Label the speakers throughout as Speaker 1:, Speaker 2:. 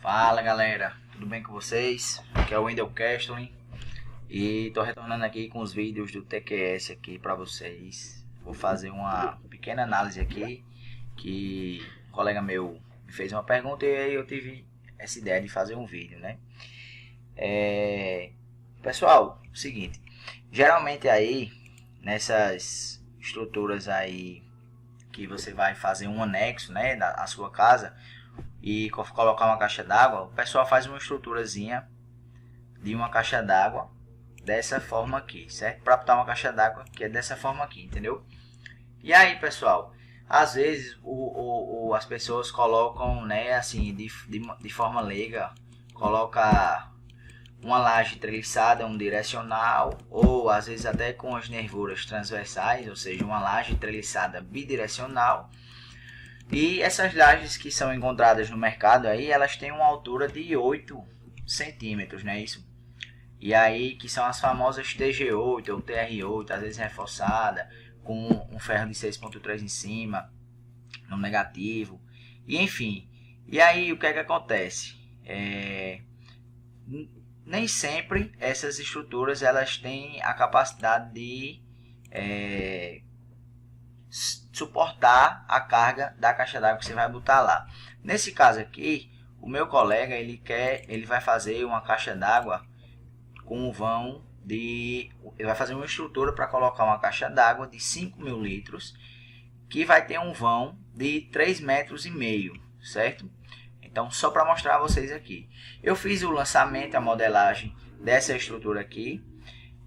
Speaker 1: Fala galera, tudo bem com vocês? Aqui é o Wendel Kestlin e tô retornando aqui com os vídeos do TQS aqui para vocês. Vou fazer uma pequena análise aqui que um colega meu me fez uma pergunta e aí eu tive essa ideia de fazer um vídeo, né? Pessoal, o seguinte, geralmente aí nessas estruturas aí que você vai fazer um anexo, né, da sua casa e colocar uma caixa d'água, o pessoal faz uma estruturazinha de uma caixa d'água dessa forma aqui, certo? Para botar uma caixa d'água que é dessa forma aqui, entendeu? E aí, pessoal, às vezes as pessoas colocam, né, assim, de forma leiga, coloca uma laje treliçada, um direcional, ou às vezes até com as nervuras transversais, ou seja, uma laje treliçada bidirecional. E essas lajes que são encontradas no mercado aí, elas têm uma altura de 8 centímetros, não é isso? E aí que são as famosas TG8 ou TR8, às vezes reforçada, com um ferro de 6.3 em cima, no negativo, e enfim. E aí o que é que acontece? Nem sempre essas estruturas elas têm a capacidade de suportar a carga da caixa d'água que você vai botar lá. Nesse caso aqui, o meu colega ele vai fazer uma caixa d'água com um vão ele vai fazer uma estrutura para colocar uma caixa d'água de 5.000 litros que vai ter um vão de 3,5 metros, certo? Então, só para mostrar a vocês aqui, eu fiz o lançamento, a modelagem dessa estrutura aqui,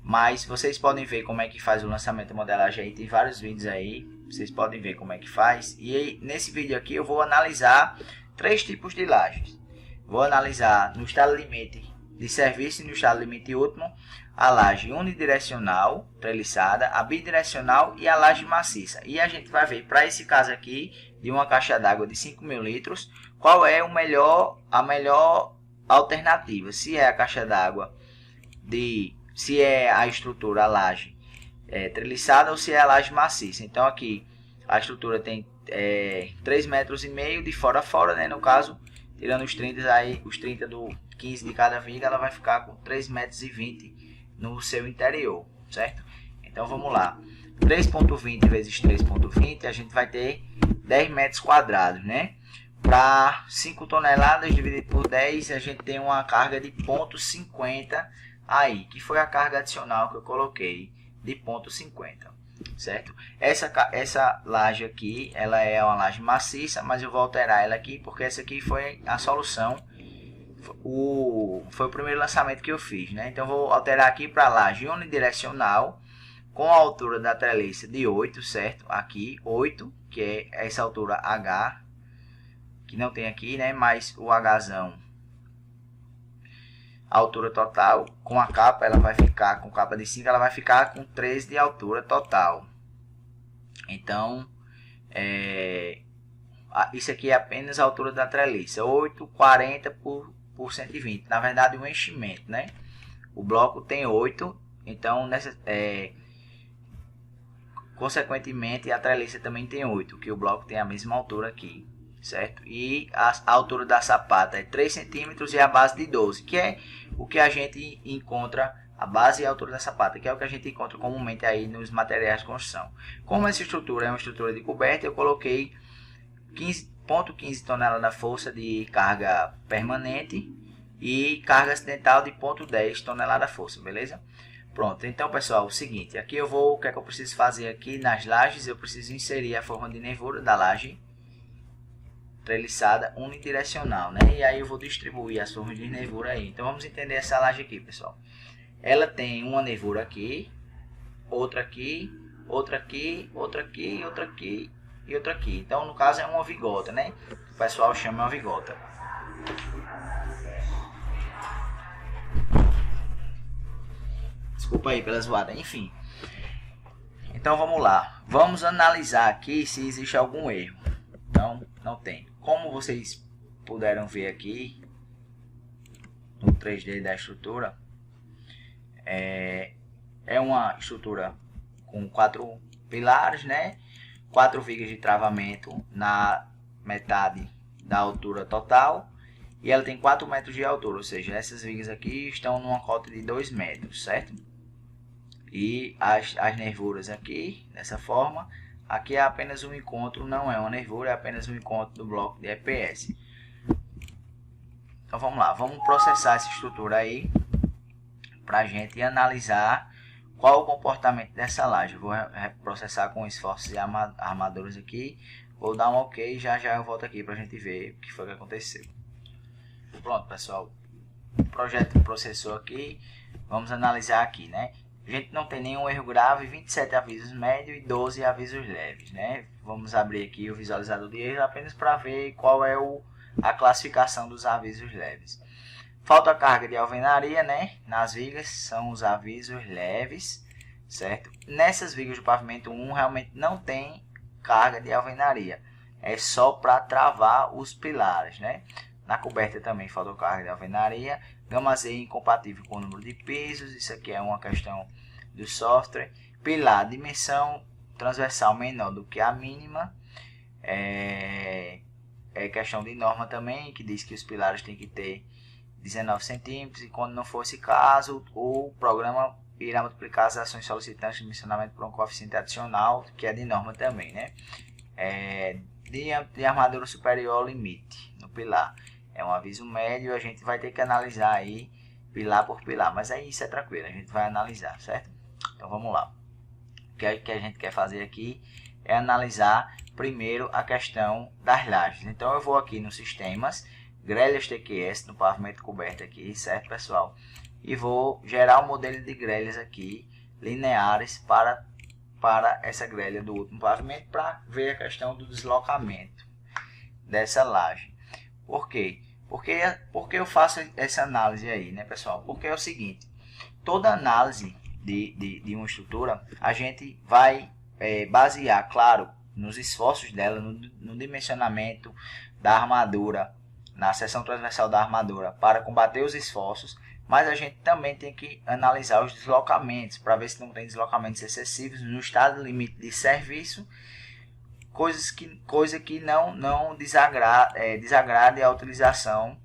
Speaker 1: mas vocês podem ver como é que faz o lançamento e modelagem aí, tem vários vídeos aí, vocês podem ver como é que faz. E aí, nesse vídeo aqui eu vou analisar 3 tipos de lajes. Vou analisar no estado limite de serviço e no estado limite último a laje unidirecional, treliçada, a bidirecional e a laje maciça. E a gente vai ver para esse caso aqui de uma caixa d'água de 5.000 litros, qual é a melhor alternativa. Se é a caixa d'água se é a estrutura, a laje treliçada ou se é a laje maciça. Então aqui a estrutura tem 3,5 metros de fora a fora, né? No caso, tirando os 30 aí, os 30 do 15 de cada viga, ela vai ficar com 3,20 metros no seu interior, certo? Então vamos lá. 3,20 vezes 3,20, a gente vai ter 10 metros quadrados, né? Para 5 toneladas dividido por 10, a gente tem uma carga de 0,50 aí, que foi a carga adicional que eu coloquei de 0,50, certo? Essa laje aqui, ela é uma laje maciça, mas eu vou alterar ela aqui porque essa aqui foi a solução, foi o primeiro lançamento que eu fiz, né? Então vou alterar aqui para laje unidirecional com a altura da treliça de 8, certo? Aqui 8, que é essa altura H, que não tem aqui, né? Mas o Hzão, a altura total, com a capa, ela vai ficar, com capa de 5, ela vai ficar com 13 de altura total. Então, isso aqui é apenas a altura da treliça, 8,40 por 120. Na verdade, o enchimento, né? O bloco tem 8, então, consequentemente, a treliça também tem 8, que o bloco tem a mesma altura aqui, certo? E a altura da sapata é 3 centímetros e a base de 12, que é o que a gente encontra, a base e a altura da sapata, que é o que a gente encontra comumente aí nos materiais de construção. Como essa estrutura é uma estrutura de coberta, eu coloquei 15,15 toneladas da força de carga permanente e carga acidental de 0,10 tonelada força, beleza? Pronto, então pessoal, o seguinte, aqui o que é que eu preciso fazer aqui nas lajes? Eu preciso inserir a forma de nervura da laje treliçada unidirecional, né? E aí eu vou distribuir as formas de nervura aí. Então vamos entender essa laje aqui, pessoal. Ela tem uma nervura aqui, outra aqui, outra aqui, outra aqui, outra aqui e outra aqui. Então no caso é uma vigota, né? O pessoal chama uma vigota. Desculpa aí pela zoada, enfim. Então vamos lá. Vamos analisar aqui se existe algum erro. Não tem. Como vocês puderam ver aqui no 3D da estrutura, é uma estrutura com 4 pilares, né? 4 vigas de travamento na metade da altura total e ela tem 4 metros de altura, ou seja, essas vigas aqui estão numa cota de 2 metros, certo? E as nervuras aqui, dessa forma, aqui é apenas um encontro, não é uma nervura, é apenas um encontro do bloco de EPS. Então vamos lá, vamos processar essa estrutura aí, para a gente analisar qual o comportamento dessa laje. Eu vou processar com esforços e armaduras aqui, vou dar um ok e já eu volto aqui para a gente ver o que foi que aconteceu. Pronto, pessoal, o projeto processou aqui, vamos analisar aqui, né? A gente não tem nenhum erro grave, 27 avisos médios e 12 avisos leves, né? Vamos abrir aqui o visualizador de erros apenas para ver qual é a classificação dos avisos leves. Falta carga de alvenaria, né? Nas vigas são os avisos leves, certo? Nessas vigas do pavimento 1 realmente não tem carga de alvenaria, é só para travar os pilares, né? Na coberta também falta carga de alvenaria. Gama Z incompatível com o número de pisos, isso aqui é uma questão do software. Pilar, dimensão transversal menor do que a mínima, é questão de norma também, que diz que os pilares têm que ter 19 centímetros, e quando não for esse caso, o programa irá multiplicar as ações solicitantes de dimensionamento por um coeficiente adicional, que é de norma também, né? De armadura superior ao limite no pilar. É um aviso médio, a gente vai ter que analisar aí pilar por pilar, mas aí isso é tranquilo, a gente vai analisar, certo? Então vamos lá. O que a gente quer fazer aqui é analisar primeiro a questão das lajes. Então eu vou aqui nos sistemas, grelhas TQS no pavimento coberto aqui, certo, pessoal? E vou gerar um modelo de grelhas aqui, lineares, para essa grelha do último pavimento, para ver a questão do deslocamento dessa laje. Por quê? Porque eu faço essa análise aí, né, pessoal? Porque é o seguinte, toda análise de uma estrutura, a gente vai basear, claro, nos esforços dela, no dimensionamento da armadura, na seção transversal da armadura, para combater os esforços, mas a gente também tem que analisar os deslocamentos, para ver se não tem deslocamentos excessivos no estado limite de serviço, coisa que não desagrade a utilização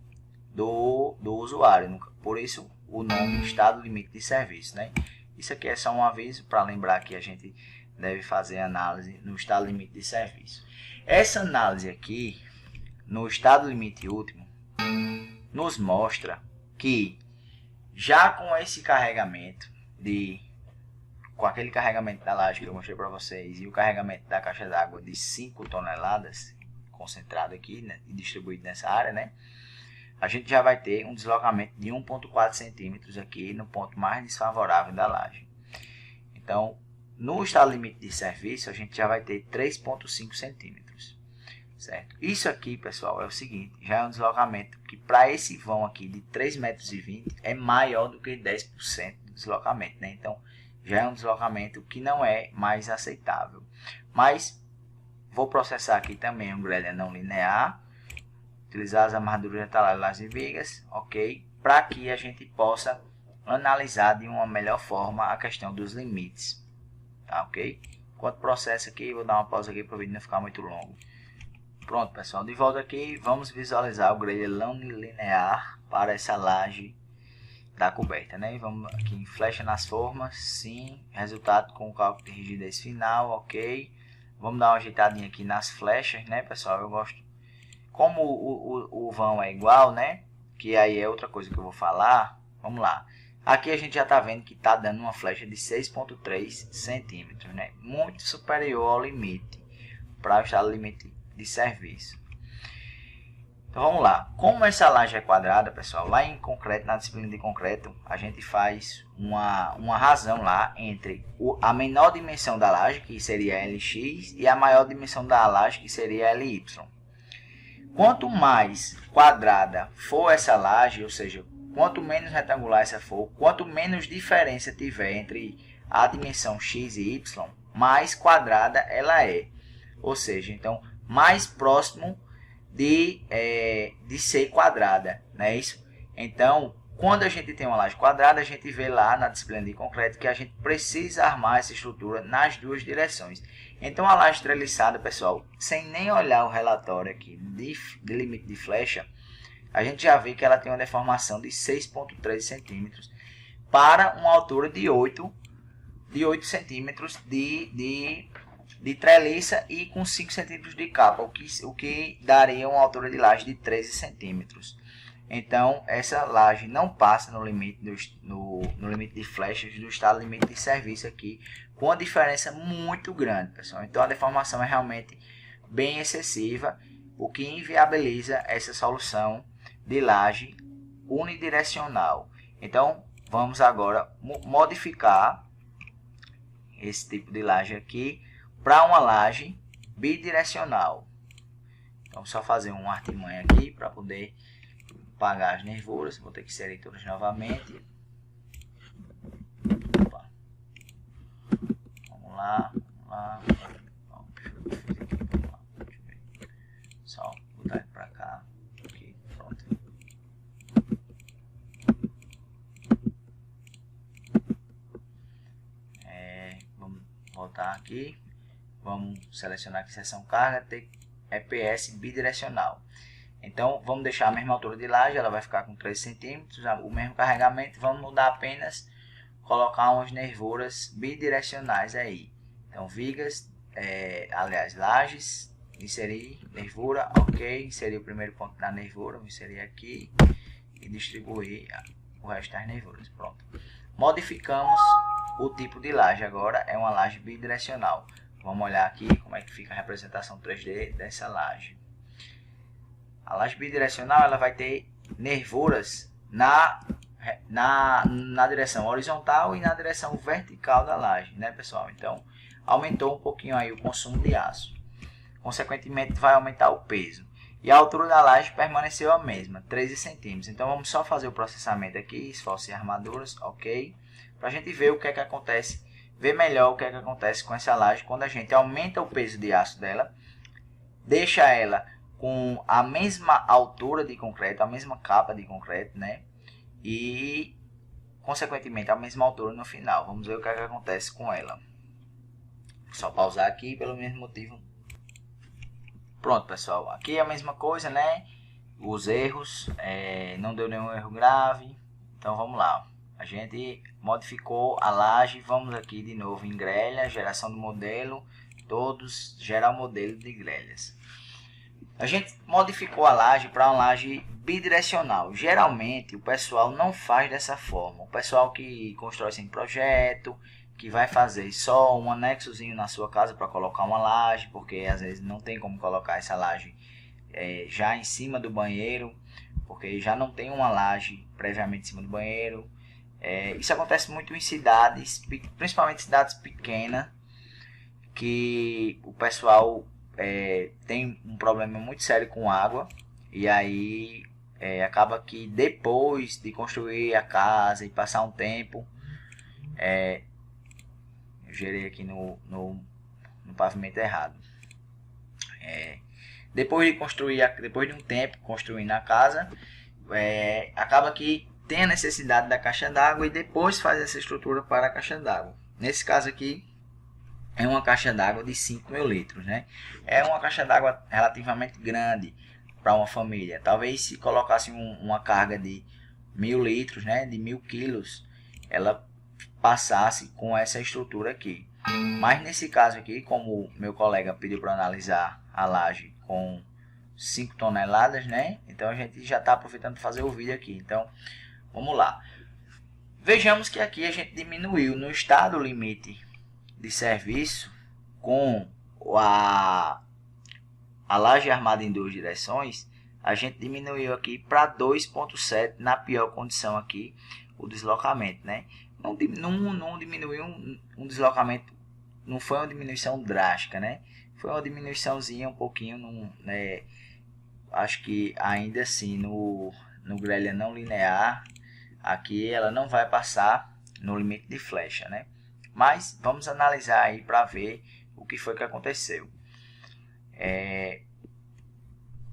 Speaker 1: do usuário. Por isso o nome estado limite de serviço, né? Isso aqui é só um aviso para lembrar que a gente deve fazer análise no estado limite de serviço. Essa análise aqui no estado limite último nos mostra que já com esse carregamento com aquele carregamento da laje que eu mostrei para vocês e o carregamento da caixa d'água de 5 toneladas concentrado aqui, né, e distribuído nessa área, né, a gente já vai ter um deslocamento de 1,4 centímetros aqui no ponto mais desfavorável da laje. Então, no estado limite de serviço, a gente já vai ter 3,5 centímetros. Certo? Isso aqui, pessoal, é o seguinte, já é um deslocamento que para esse vão aqui de 3,20 metros é maior do que 10% do deslocamento, né? Então, já é um deslocamento que não é mais aceitável. Mas, vou processar aqui também um grelha não linear, utilizar as armaduras retalhadas e vigas, ok? Para que a gente possa analisar de uma melhor forma a questão dos limites, tá, ok? Enquanto processo aqui, vou dar uma pausa aqui para o vídeo não ficar muito longo. Pronto, pessoal, de volta aqui, vamos visualizar o grelha não linear para essa laje da coberta, né? Vamos aqui em flecha nas formas, sim, resultado com o cálculo de rigidez final, ok. Vamos dar uma ajeitadinha aqui nas flechas, né, pessoal? Eu gosto, como o vão é igual, né? Que aí é outra coisa que eu vou falar. Vamos lá. Aqui a gente já está vendo que está dando uma flecha de 6,3 centímetros, né? Muito superior ao limite, para o estado limite de serviço. Então vamos lá. Como essa laje é quadrada, pessoal, lá em concreto, na disciplina de concreto, a gente faz uma razão lá entre a menor dimensão da laje, que seria LX, e a maior dimensão da laje, que seria LY. Quanto mais quadrada for essa laje, ou seja, quanto menos retangular essa for, quanto menos diferença tiver entre a dimensão x e y, mais quadrada ela é. Ou seja, então, mais próximo de ser quadrada, não é isso? Então, quando a gente tem uma laje quadrada, a gente vê lá na disciplina de concreto que a gente precisa armar essa estrutura nas duas direções. Então, a laje treliçada, pessoal, sem nem olhar o relatório aqui de limite de flecha, a gente já vê que ela tem uma deformação de 6,13 centímetros para uma altura de 8 centímetros de treliça e com 5 centímetros de capa, o que daria uma altura de laje de 13 centímetros. Então, essa laje não passa no limite, no limite de flechas do estado limite de serviço aqui, com uma diferença muito grande, pessoal. Então, a deformação é realmente bem excessiva, o que inviabiliza essa solução de laje unidirecional. Então, vamos agora modificar esse tipo de laje aqui para uma laje bidirecional. Então, só fazer um artimanha aqui para poder apagar as nervuras. Vou ter que inserir todas novamente. Opa. Vamos lá. Só botar ele para cá. Aqui, pronto. Vamos voltar aqui. Vamos selecionar aqui seção carga, EPS bidirecional. Então, vamos deixar a mesma altura de laje, ela vai ficar com 13 centímetros, o mesmo carregamento, vamos mudar apenas, colocar umas nervuras bidirecionais aí. Então, vigas, lajes, inserir nervura, ok, inserir o primeiro ponto da nervura, vou inserir aqui e distribuir o resto das nervuras, pronto. Modificamos o tipo de laje, agora é uma laje bidirecional. Vamos olhar aqui como é que fica a representação 3D dessa laje. A laje bidirecional ela vai ter nervuras na direção horizontal e na direção vertical da laje, né, pessoal? Então, aumentou um pouquinho aí o consumo de aço. Consequentemente, vai aumentar o peso. E a altura da laje permaneceu a mesma, 13 centímetros. Então, vamos só fazer o processamento aqui, esforço e armaduras, ok? Para a gente ver o que é que acontece, ver melhor o que é que acontece com essa laje quando a gente aumenta o peso de aço dela, deixa ela com a mesma altura de concreto, a mesma capa de concreto, né? E, consequentemente, a mesma altura no final. Vamos ver o que é que acontece com ela. Só pausar aqui pelo mesmo motivo. Pronto, pessoal. Aqui é a mesma coisa, né? Os erros, não deu nenhum erro grave. Então, vamos lá. A gente modificou a laje. Vamos aqui de novo em grelha, geração do modelo. Todos, gerar o modelo de grelhas. A gente modificou a laje para uma laje bidirecional. Geralmente o pessoal não faz dessa forma. O pessoal que constrói sem projeto, que vai fazer só um anexozinho na sua casa para colocar uma laje, porque às vezes não tem como colocar essa laje já em cima do banheiro, porque já não tem uma laje previamente em cima do banheiro. Isso acontece muito em cidades, principalmente cidades pequenas, que o pessoal tem um problema muito sério com água, e aí acaba que depois de construir a casa e passar um tempo, eu gerei aqui no pavimento errado, depois de um tempo construindo a casa, acaba que tem a necessidade da caixa d'água e depois faz essa estrutura para a caixa d'água. Nesse caso aqui é uma caixa d'água de 5.000 litros, né? É uma caixa d'água relativamente grande para uma família. Talvez se colocasse uma carga de 1.000 litros, né? De 1.000 quilos, ela passasse com essa estrutura aqui. Mas nesse caso aqui, como meu colega pediu para analisar a laje com 5 toneladas, né? Então a gente já está aproveitando para fazer o vídeo aqui. Então, vamos lá. Vejamos que aqui a gente diminuiu no estado limite de serviço com a laje armada em 2 direções, a gente diminuiu aqui para 2,7 na pior condição aqui o deslocamento, né? Não diminuiu um deslocamento, não foi uma diminuição drástica, né? Foi uma diminuiçãozinha um pouquinho, né? Acho que ainda assim no grelha não linear aqui ela não vai passar no limite de flecha, né? Mas vamos analisar aí para ver o que foi que aconteceu.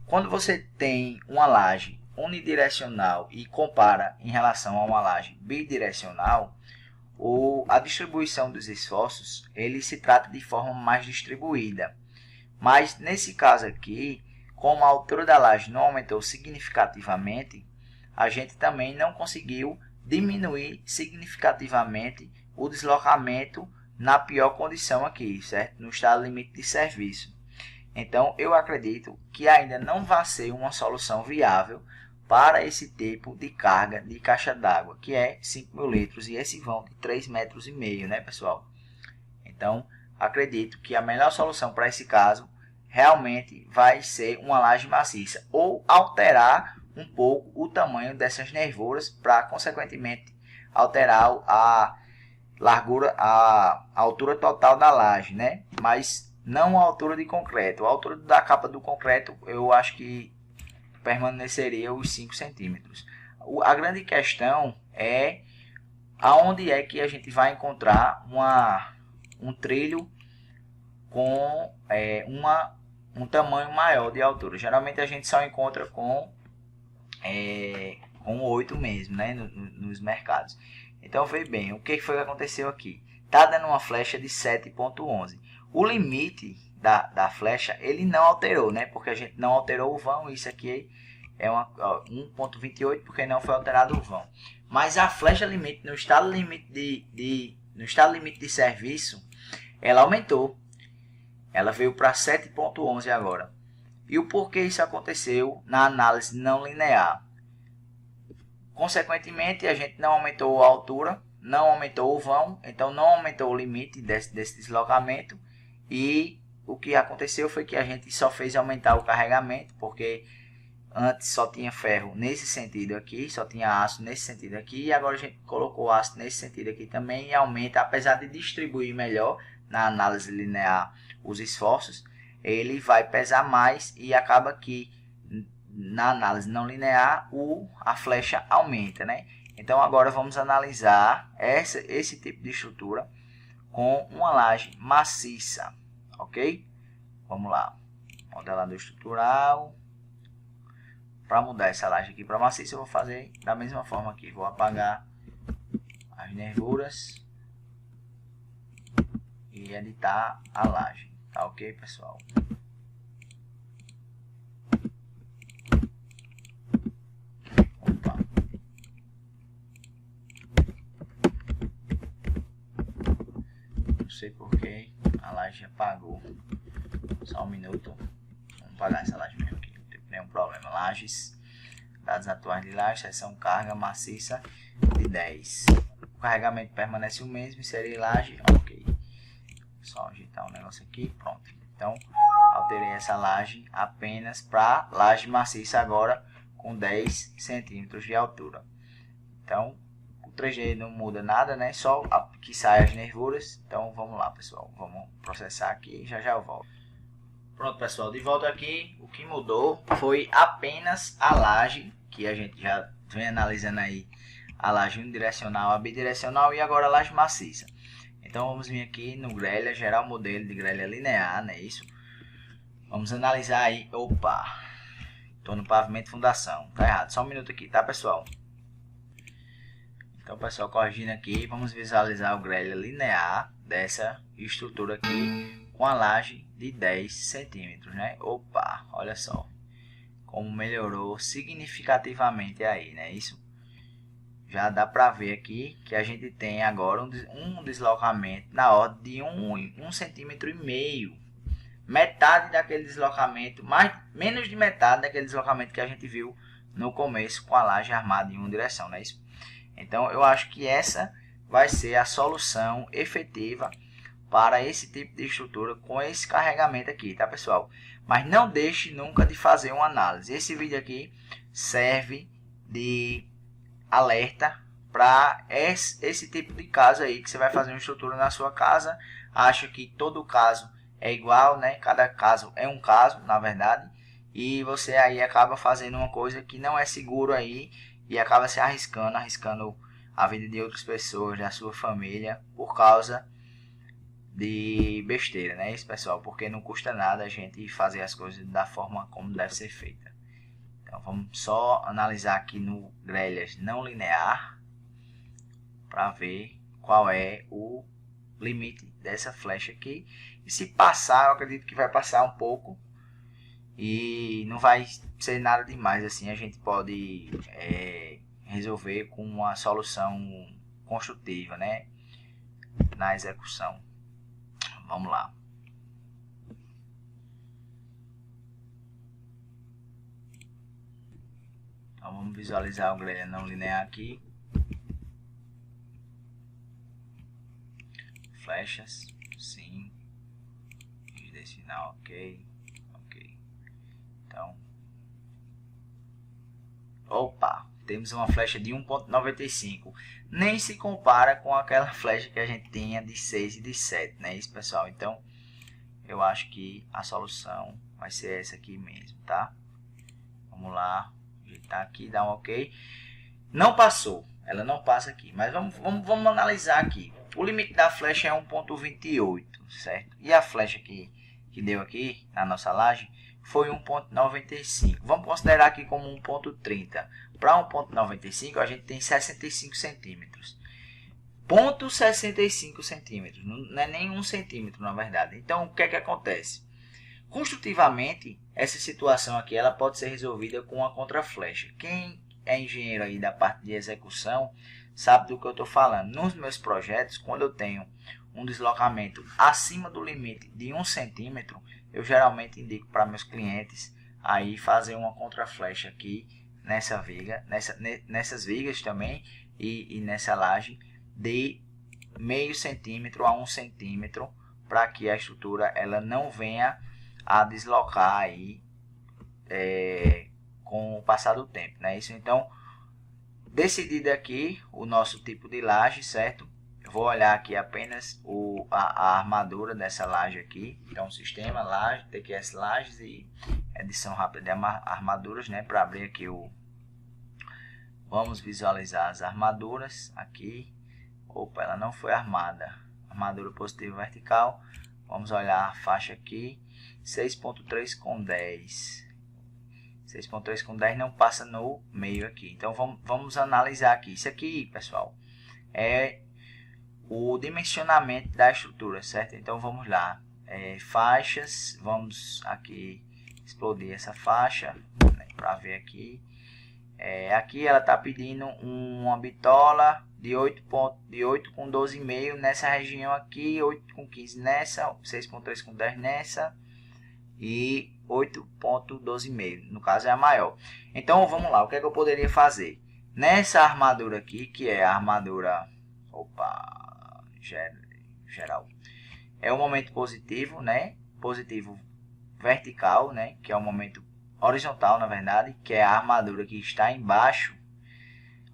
Speaker 1: Quando você tem uma laje unidirecional e compara em relação a uma laje bidirecional, a distribuição dos esforços ele se trata de forma mais distribuída. Mas nesse caso aqui, como a altura da laje não aumentou significativamente, a gente também não conseguiu diminuir significativamente o deslocamento na pior condição aqui, certo? No estado limite de serviço. Então, eu acredito que ainda não vai ser uma solução viável para esse tipo de carga de caixa d'água, que é 5.000 litros e esse vão de 3,5 metros, né, pessoal? Então, acredito que a melhor solução para esse caso realmente vai ser uma laje maciça ou alterar um pouco o tamanho dessas nervuras para, consequentemente, alterar a largura, a altura total da laje, né? Mas não a altura de concreto. A altura da capa do concreto eu acho que permaneceria os 5 centímetros. A grande questão é aonde é que a gente vai encontrar um trilho com um tamanho maior de altura. Geralmente a gente só encontra com 8 mesmo, né, nos mercados. Então, veja bem, o que foi que aconteceu aqui? Está dando uma flecha de 7.11. O limite da flecha, ele não alterou, né? Porque a gente não alterou o vão. Isso aqui é 1.28, porque não foi alterado o vão. Mas a flecha limite, no estado limite de serviço, ela aumentou. Ela veio para 7.11 agora. E o porquê isso aconteceu na análise não linear? Consequentemente, a gente não aumentou a altura, não aumentou o vão, então não aumentou o limite desse deslocamento. E o que aconteceu foi que a gente só fez aumentar o carregamento, porque antes só tinha ferro nesse sentido aqui, só tinha aço nesse sentido aqui, e agora a gente colocou aço nesse sentido aqui também e aumenta, apesar de distribuir melhor na análise linear os esforços, ele vai pesar mais e acaba que na análise não linear a flecha aumenta, né? Então agora vamos analisar esse tipo de estrutura com uma laje maciça, ok? Vamos lá, modelador estrutural. Para mudar essa laje aqui para maciça, eu vou fazer da mesma forma aqui. Vou apagar as nervuras e editar a laje. Tá ok, pessoal? Opa. Não sei porque a laje apagou. Só um minuto. Vamos apagar essa laje mesmo aqui. Não tem nenhum problema. Lajes, dados atuais de laje, seção carga maciça de 10. O carregamento permanece o mesmo. Inserir laje, ok. Só ajeitar um negócio aqui, pronto. Então, alterei essa laje apenas para laje maciça agora com 10 centímetros de altura. Então, o 3D não muda nada, né? Só que sai as nervuras. Então, vamos lá, pessoal. Vamos processar aqui e já eu volto. Pronto, pessoal. De volta aqui, o que mudou foi apenas a laje, que a gente já vem analisando aí. A laje unidirecional, a bidirecional e agora a laje maciça. Então vamos vir aqui no grelha, gerar o modelo de grelha linear, né? Isso. Vamos analisar aí. Opa! Estou no pavimento fundação. Tá errado. Só um minuto aqui, tá, pessoal? Então, pessoal, corrigindo aqui, vamos visualizar o grelha linear dessa estrutura aqui com a laje de 10 centímetros, né? Opa! Olha só como melhorou significativamente aí, né? Isso. Já dá para ver aqui que a gente tem agora um deslocamento na ordem de 1,5 centímetro. Metade daquele deslocamento, menos de metade daquele deslocamento que a gente viu no começo com a laje armada em uma direção, não é isso? Então eu acho que essa vai ser a solução efetiva para esse tipo de estrutura com esse carregamento aqui, tá, pessoal? Mas não deixe nunca de fazer uma análise. Esse vídeo aqui serve de alerta para esse tipo de caso aí, que você vai fazer uma estrutura na sua casa, acha que todo caso é igual, né? Cada caso é um caso, na verdade, e você aí acaba fazendo uma coisa que não é seguro aí e acaba se arriscando a vida de outras pessoas, da sua família, por causa de besteira, né, isso, pessoal? Porque não custa nada a gente fazer as coisas da forma como deve ser feita. Então vamos só analisar aqui no grelhas não linear para ver qual é o limite dessa flecha aqui. E se passar, eu acredito que vai passar um pouco. e não vai ser nada demais assim. A gente pode resolver com uma solução construtiva, né, na execução. Vamos lá. Então vamos visualizar o gradiente não linear aqui. Flechas, sim. Desse final, ok. Então, opa, temos uma flecha de 1.95. Nem se compara com aquela flecha que a gente tinha de 6 e de 7, né, isso, pessoal? Então, eu acho que a solução vai ser essa aqui mesmo, tá? Vamos lá, ajeitar aqui, dar um ok. Não passou, ela não passa aqui, mas vamos analisar aqui. O limite da flecha é 1.28, certo? E a flecha que deu aqui na nossa laje foi 1.95. Vamos considerar aqui como 1.30. Para 1.95 a gente tem 65 centímetros. 0,65 centímetros, não é nem 1 centímetro na verdade. Então o que é que acontece? Construtivamente, essa situação aqui ela pode ser resolvida com uma contraflecha. Quem é engenheiro aí da parte de execução sabe do que eu estou falando. Nos meus projetos, quando eu tenho um deslocamento acima do limite de 1 centímetro, eu geralmente indico para meus clientes aí fazer uma contraflecha aqui nessa viga, nessas vigas também e nessa laje de meio centímetro a 1 centímetro, para que a estrutura ela não venha a deslocar aí com o passar do tempo, né? Isso. Então, decidido aqui o nosso tipo de laje, certo? Eu vou olhar aqui apenas a armadura dessa laje aqui. Então, sistema, laje, TQS lajes e edição rápida de armaduras, né? Para abrir aqui vamos visualizar as armaduras aqui. Opa, ela não foi armada. Armadura positiva vertical. Vamos olhar a faixa aqui. 6.3 com 10. 6.3 com 10 não passa no meio aqui. Então vamos analisar aqui. Isso aqui, pessoal, é o dimensionamento da estrutura, certo? Então vamos lá. Faixas. Vamos aqui explodir essa faixa, né, para ver aqui. Aqui ela está pedindo uma bitola de 8 com 12,5 nessa região aqui, 8 com 15 nessa, 6.3 com 10 nessa e 8.12,5, no caso é a maior. Então vamos lá, o que é que eu poderia fazer? Nessa armadura aqui, que é a armadura geral, é o momento positivo, né? Positivo vertical, né? Que é o momento horizontal, na verdade, que é a armadura que está embaixo,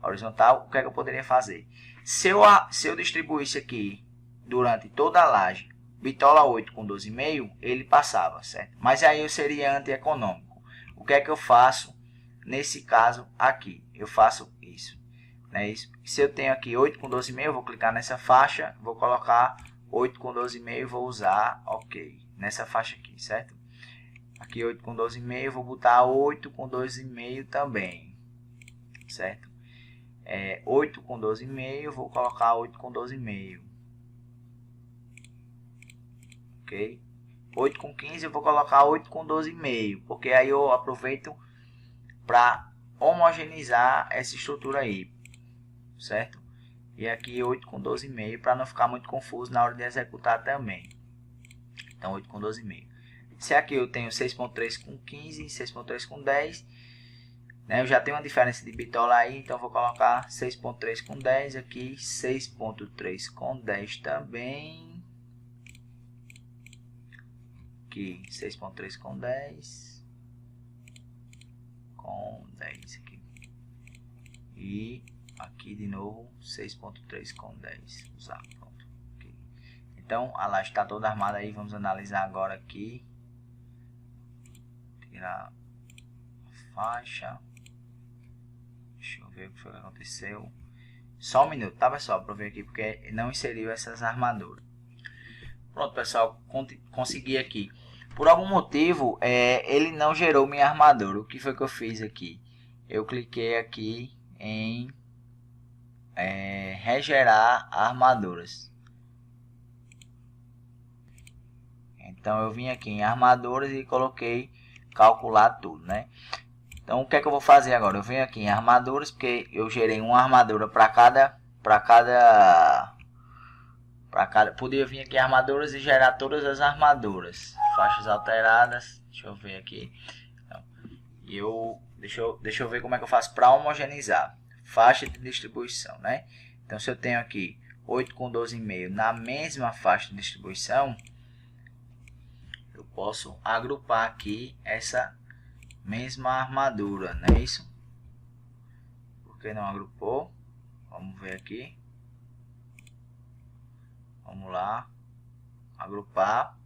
Speaker 1: horizontal. O que é que eu poderia fazer? Se eu distribuísse aqui durante toda a laje bitola 8 com 12,5, ele passava, certo? Mas aí eu seria antieconômico. O que é que eu faço nesse caso aqui? Eu faço isso, né? Se eu tenho aqui 8 com 12,5, eu vou clicar nessa faixa, vou colocar 8 com 12,5, vou usar ok nessa faixa aqui, certo? Aqui 8 com 12,5, vou botar 8 com 12,5 também, certo? 8 com 12,5, vou colocar 8 com 12,5. Ok? 8 com 15 eu vou colocar 8 com 12,5, porque aí eu aproveito para homogeneizar essa estrutura aí, certo? E aqui 8 com 12,5 para não ficar muito confuso na hora de executar também. Então 8 com 12,5. Se aqui eu tenho 6.3 com 15, 6.3 com 10, né, eu já tenho uma diferença de bitola aí, então vou colocar 6.3 com 10 aqui, 6.3 com 10 também. Aqui 6.3 com 10 aqui, e aqui de novo 6.3 com 10 usar, pronto. Okay. Então a laje está toda armada aí. Vamos analisar agora aqui, tirar a faixa, deixa eu ver o que foi que aconteceu, só um minuto, tá pessoal, para ver aqui porque não inseriu essas armaduras. Pronto pessoal, consegui aqui. Por algum motivo, ele não gerou minha armadura. O que foi que eu fiz aqui? Eu cliquei aqui em regerar armaduras. Então eu vim aqui em armaduras e coloquei calcular tudo, né? Então, o que é que eu vou fazer agora? Eu venho aqui em armaduras, porque eu gerei uma armadura para cada... Podia vir aqui em armaduras e gerar todas as armaduras. Faixas alteradas. Deixa eu ver aqui. Então, deixa eu ver como é que eu faço para homogeneizar. Faixa de distribuição, né? Então, se eu tenho aqui 8 com 12,5 na mesma faixa de distribuição, eu posso agrupar aqui essa mesma armadura, não é isso? Por que não agrupou? Vamos ver aqui. Vamos lá. Agrupar.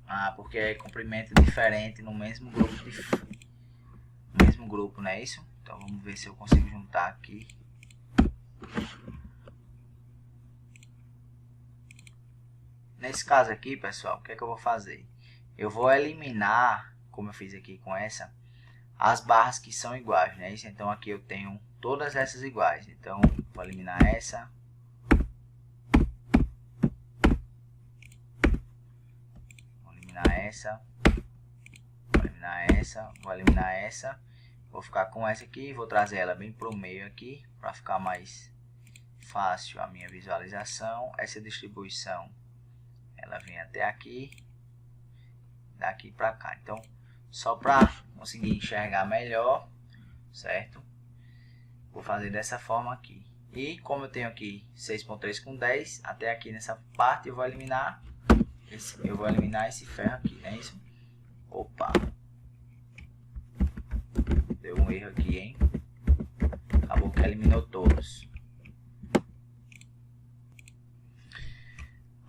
Speaker 1: Ah, porque é comprimento diferente no mesmo grupo, não é isso? Então vamos ver se eu consigo juntar aqui. Nesse caso aqui, pessoal, o que é que eu vou fazer? Eu vou eliminar, como eu fiz aqui com essa, as barras que são iguais, né? Então aqui eu tenho todas essas iguais. Então vou eliminar essa. Vou eliminar essa. Vou eliminar essa. Vou eliminar essa. Vou ficar com essa aqui e vou trazer ela bem para o meio aqui, para ficar mais fácil a minha visualização. Essa distribuição, ela vem até aqui, daqui para cá. Então, só para conseguir enxergar melhor, certo? Vou fazer dessa forma aqui. E como eu tenho aqui 6.3 com 10, até aqui nessa parte eu vou eliminar esse ferro aqui, não é isso? Opa! Deu um erro aqui, hein? Acabou que eliminou todos.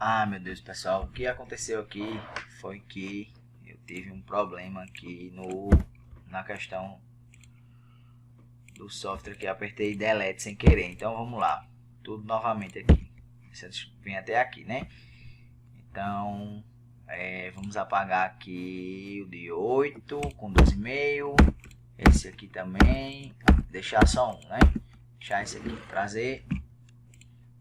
Speaker 1: Ah, meu Deus, pessoal. O que aconteceu aqui foi que eu tive um problema aqui na questão do software, que apertei delete sem querer. Então vamos lá. Tudo novamente aqui. Vem até aqui, né? Então vamos apagar aqui o de 8 com 12,5. Esse aqui também, deixar só um, né? Deixar esse aqui, trazer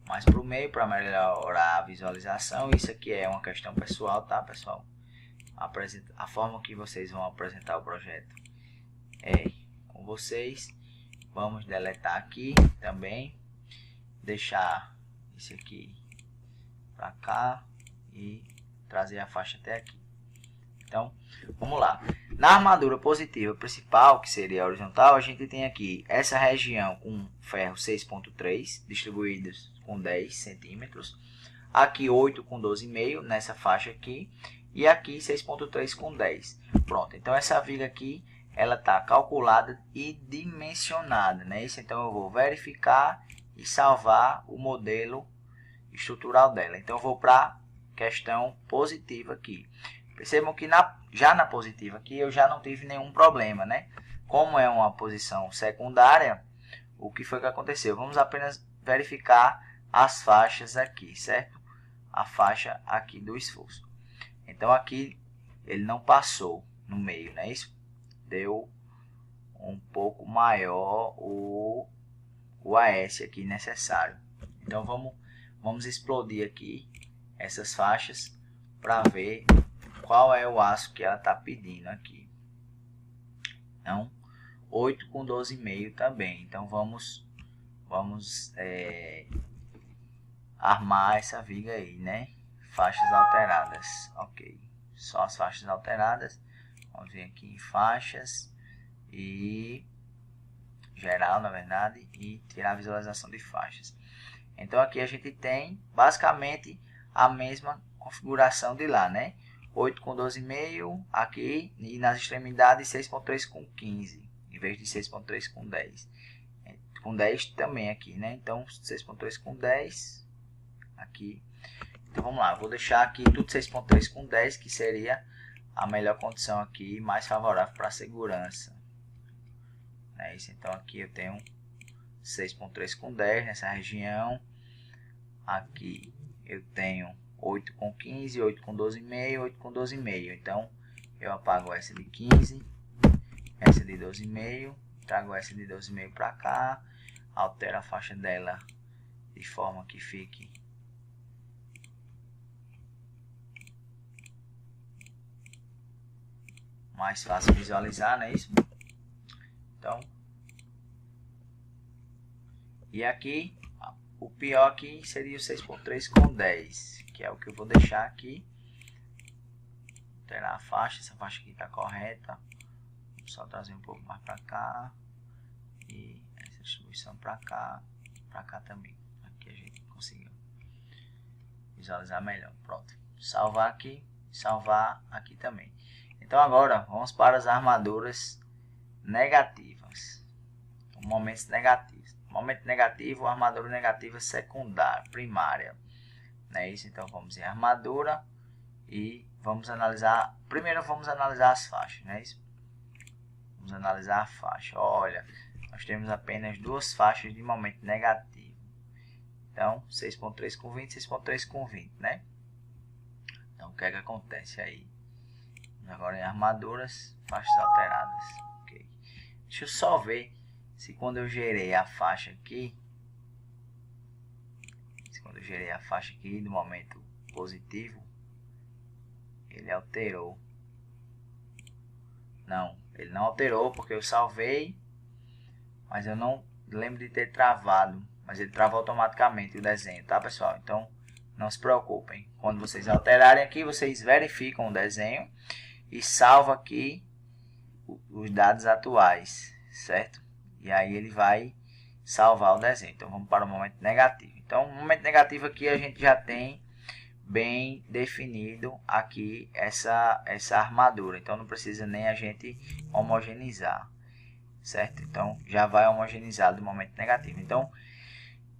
Speaker 1: mais para o meio para melhorar a visualização. Isso aqui é uma questão pessoal, tá, pessoal? A forma que vocês vão apresentar o projeto é com vocês. Vamos deletar aqui também, deixar esse aqui para cá e trazer a faixa até aqui. Então, vamos lá. Na armadura positiva principal, que seria a horizontal, a gente tem aqui essa região com ferro 6.3, distribuídos com 10 centímetros. Aqui 8 com 12,5 nessa faixa aqui. E aqui 6.3 com 10. Pronto, então essa viga aqui, ela está calculada e dimensionada, né? Então eu vou verificar e salvar o modelo estrutural dela. Então eu vou para a questão positiva aqui. Percebam que já na positiva aqui eu já não tive nenhum problema, né? Como é uma posição secundária, o que foi que aconteceu? Vamos apenas verificar as faixas aqui, certo? A faixa aqui do esforço. Então aqui ele não passou no meio, não é isso? Deu um pouco maior o AS aqui necessário. Então vamos explodir aqui essas faixas para ver qual é o aço que ela está pedindo aqui. Então 8 com 12,5 também. Então vamos armar essa viga aí, né? Faixas alteradas, ok. Só as faixas alteradas. Vamos vir aqui em faixas e geral, na verdade, e tirar a visualização de faixas. Então aqui a gente tem basicamente a mesma configuração de lá, né? 8 com 12,5 aqui e nas extremidades 6.3 com 15 em vez de 6.3 com 10. Com 10 também aqui, né? Então 6.3 com 10 aqui. Então vamos lá, vou deixar aqui tudo 6.3 com 10, que seria a melhor condição aqui, mais favorável para a segurança. É isso, então aqui eu tenho 6.3 com 10 nessa região. Aqui eu tenho 8 com 15, 8 com 12,5, 8 com 12,5. Então eu apago essa de 15, essa de 12,5, trago essa de 12,5 para cá, altero a faixa dela de forma que fique mais fácil visualizar, não é isso? Então, e aqui, o pior aqui seria o 6.3 com 10, que é o que eu vou deixar aqui. Alterar a faixa, essa faixa aqui está correta. Vou só trazer um pouco mais para cá. E essa distribuição para cá também. Aqui a gente conseguiu visualizar melhor. Pronto. Salvar aqui, salvar aqui também. Então agora vamos para as armaduras negativas. Momentos negativos. Momento negativo, armadura negativa secundária, primária. Não é isso? Então vamos em armadura e vamos analisar. Primeiro vamos analisar as faixas, não é isso? Vamos analisar a faixa. Olha, nós temos apenas duas faixas de momento negativo. Então 6.3 com 20, 6.3 com 20, né? Então o que é que acontece aí? Agora em armaduras, faixas alteradas. Okay. Deixa eu só ver se quando eu gerei a faixa aqui, do momento positivo, ele alterou. Não, ele não alterou porque eu salvei, mas eu não lembro de ter travado, mas ele trava automaticamente o desenho, tá pessoal? Então não se preocupem, quando vocês alterarem aqui, vocês verificam o desenho e salva aqui os dados atuais, certo? E aí ele vai salvar o desenho. Então vamos para o momento negativo. Então o momento negativo aqui a gente já tem bem definido aqui essa armadura. Então não precisa nem a gente homogeneizar, certo? Então já vai homogeneizar do momento negativo. Então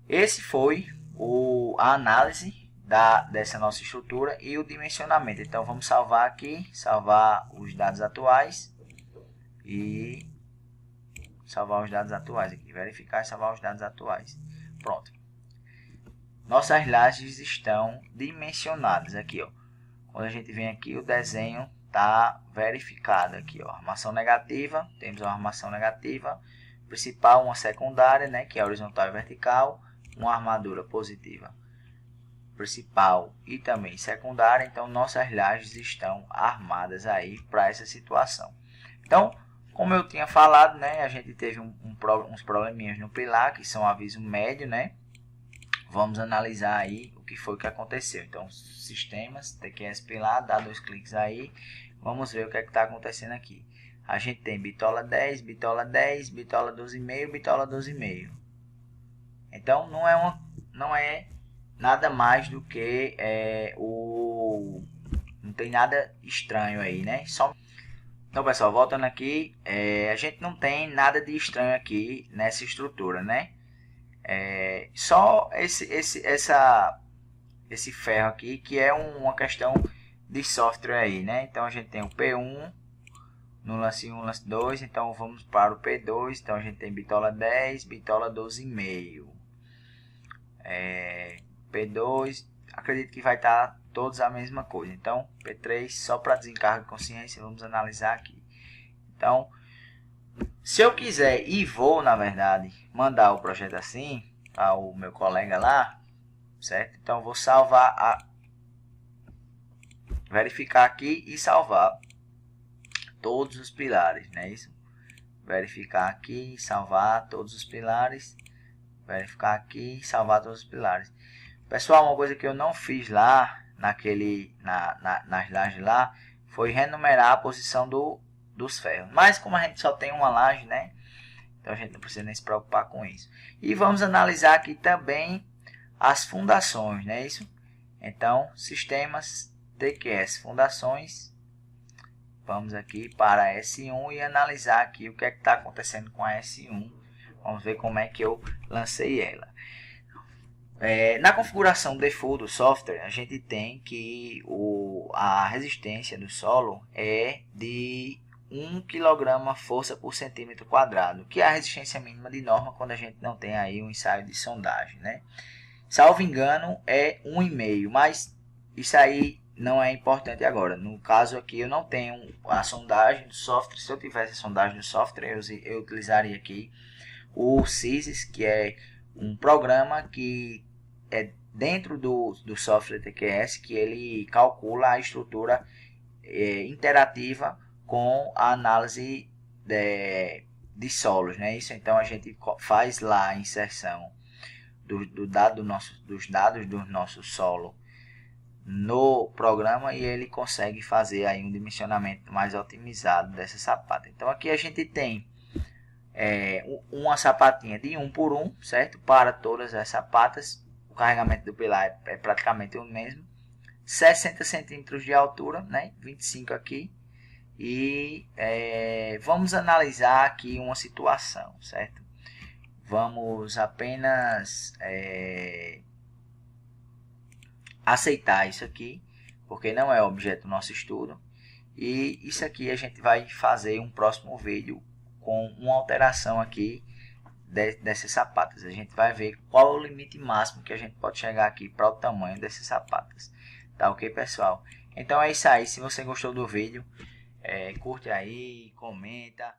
Speaker 1: esse foi a análise dessa nossa estrutura e o dimensionamento. Então vamos salvar aqui, salvar os dados atuais e salvar os dados atuais aqui, verificar e salvar os dados atuais. Pronto. Nossas lajes estão dimensionadas aqui, ó. Quando a gente vem aqui, o desenho está verificado aqui, ó. Armação negativa, temos uma armação negativa principal, uma secundária, né, que é horizontal e vertical, uma armadura positiva principal e também secundária. Então nossas lajes estão armadas aí para essa situação. Então, como eu tinha falado, né, a gente teve uns probleminhas no pilar, que são aviso médio, né? Vamos analisar aí o que foi que aconteceu. Então, sistemas, TQS pilar, dá 2 cliques aí. Vamos ver o que é que está acontecendo aqui. A gente tem bitola 10, bitola 10, bitola 12,5, bitola 12,5. Então, não é nada mais do que não tem nada estranho aí, né? Então pessoal, voltando aqui, a gente não tem nada de estranho aqui nessa estrutura, né? Só esse ferro aqui, que é uma questão de software aí, né? Então a gente tem o P1 no lance 1, lance 2, então vamos para o P2, então a gente tem bitola 10, bitola 12,5. P2, acredito que vai estar todos a mesma coisa. Então P3 só para desencargo de consciência, vamos analisar aqui. Então se eu quiser e vou na verdade mandar o projeto assim ao meu colega lá, certo? Então eu vou salvar, verificar aqui e salvar todos os pilares, não é isso? Verificar aqui, salvar todos os pilares, verificar aqui e salvar todos os pilares. Pessoal, uma coisa que eu não fiz lá nas lajes lá foi renumerar a posição dos ferros. Mas como a gente só tem uma laje, né? Então a gente não precisa nem se preocupar com isso. E vamos analisar aqui também as fundações, não é isso? Então, sistemas TQS fundações. Vamos aqui para a S1 e analisar aqui o que é que está acontecendo com a S1. Vamos ver como é que eu lancei ela. Na configuração default do software, a gente tem que a resistência do solo é de 1 kg força por centímetro quadrado, que é a resistência mínima de norma quando a gente não tem aí um ensaio de sondagem, né? Salvo engano é 1,5, mas isso aí não é importante agora. No caso aqui eu não tenho a sondagem do software. Se eu tivesse a sondagem do software, eu utilizaria aqui o SYSIS, que é um programa que é dentro do software TQS, que ele calcula a estrutura interativa com a análise de solos, né? Isso, então a gente faz lá a inserção dos dados do nosso solo no programa e ele consegue fazer aí um dimensionamento mais otimizado dessa sapata. Então aqui a gente tem uma sapatinha de 1 por 1, certo? Para todas as sapatas, o carregamento do pilar é praticamente o mesmo. 60 centímetros de altura, né? 25 aqui. E vamos analisar aqui uma situação, certo? Vamos apenas aceitar isso aqui, porque não é objeto do nosso estudo. E isso aqui a gente vai fazer um próximo vídeo com uma alteração aqui dessas sapatas. A gente vai ver qual é o limite máximo que a gente pode chegar aqui para o tamanho dessas sapatas. Tá ok, pessoal? Então é isso aí. Se você gostou do vídeo, curte aí, comenta.